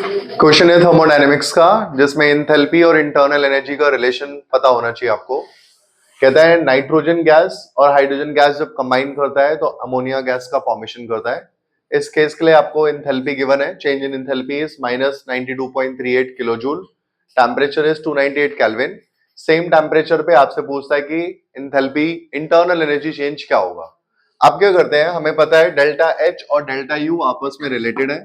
Question है thermodynamics का, जिसमें इंथैल्पी और इंटरनल एनर्जी का रिलेशन पता होना चाहिए आपको। कहता है नाइट्रोजन गैस और हाइड्रोजन गैस जब कंबाइन करता है तो अमोनिया गैस का फॉर्मेशन करता है। इस केस के लिए आपको इंथैल्पी गिवन है, change in enthalpy is -92.38 kilo joule, temperature is 298 kelvin. Same temperature पे आपसे पूछता है कि इंथैल्पी इंटरनल एनर्जी चेंज क्या होगा। आप क्या करते हैं, हमें पता है डेल्टा एच और डेल्टा यू आपस में रिलेटेड है।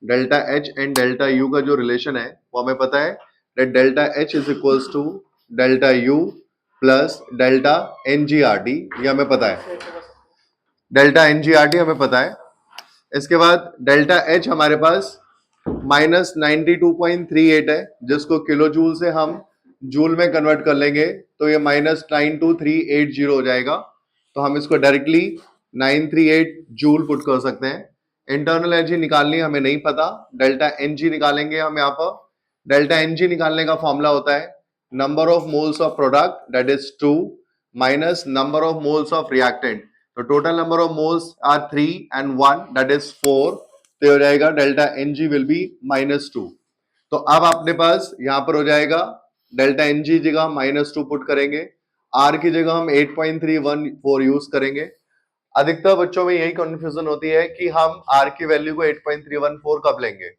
Delta H and delta U का जो रिलेशन है वो हमें पता है, that delta H is equals to delta U plus delta NGRT, ये हमें पता है। डेल्टा एनजीआरटी हमें पता है। इसके बाद डेल्टा एच हमारे पास -92.38 है, जिसको किलो जूल से हम जूल में कन्वर्ट कर लेंगे तो ये -92380 हो जाएगा। तो हम इसको डायरेक्टली 938 जूल पुट कर सकते हैं। इंटरनल एनर्जी निकालनी हमें नहीं पता, डेल्टा एनजी निकालेंगे हम यहाँ पर। डेल्टा एनजी निकालने का फॉर्मूला होता है number of moles of product that is 2 minus number of moles of reactant. तो total number of moles are 3 and 1 that is 4। तो हो जाएगा डेल्टा एनजी विल बी -2। तो अब अपने पास यहां पर हो जाएगा डेल्टा एनजी जगह -2 पुट करेंगे, आर की जगह हम 8.314 यूज करेंगे। अधिकतर बच्चों में यही कंफ्यूजन होती है कि हम आर की वैल्यू को 8.314 कब लेंगे,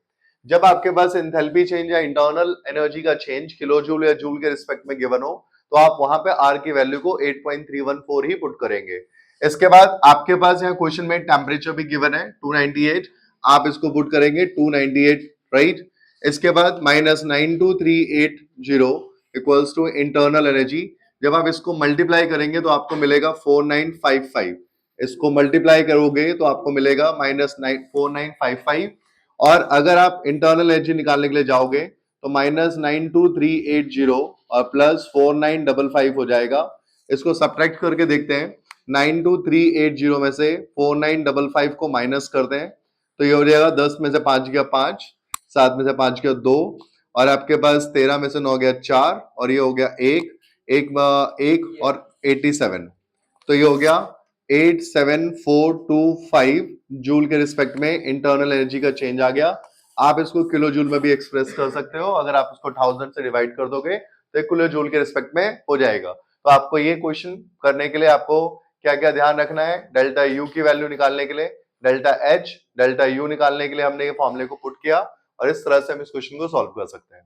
जब आपके पास एंथैल्पी चेंज या इंटरनल एनर्जी का चेंज किलो जूल या जूल के रिस्पेक्ट में गिवन हो, तो आप वहां पे आर की वैल्यू को 8.314 ही पुट करेंगे। इसके बाद आपके पास यहाँ क्वेश्चन में टेम्परेचर भी गिवन है 298, आप इसको पुट करेंगे 298, राइट। इसके बाद -92380 इक्वल्स टू इंटरनल एनर्जी। जब आप इसको मल्टीप्लाई करेंगे तो आपको मिलेगा 4955। इसको मल्टीप्लाई करोगे तो आपको मिलेगा -4955। और अगर आप इंटरनल एनर्जी निकालने के लिए जाओगे तो -92380 और +4955 हो जाएगा। इसको सब्ट्रैक्ट करके देखते हैं, 92380 में से 4955 को माइनस करते हैं तो ये हो जाएगा 10 में से 5 गया 5, 7 में से 5 गया 2, और आपके पास 13 में से 9 गया 4, और ये हो गया 1 और 87। तो ये हो गया 87425 जूल के रिस्पेक्ट में इंटरनल एनर्जी का चेंज आ गया। आप इसको किलो जूल में भी एक्सप्रेस कर सकते हो, अगर आप इसको 1000 से डिवाइड कर दोगे तो किलो जूल के रिस्पेक्ट में हो जाएगा। तो आपको ये क्वेश्चन करने के लिए आपको क्या क्या ध्यान रखना है, डेल्टा यू की वैल्यू निकालने के लिए, डेल्टा एच डेल्टा यू निकालने के लिए हमने ये फॉर्मूले को पुट किया, और इस तरह से हम इस क्वेश्चन को सॉल्व कर सकते हैं।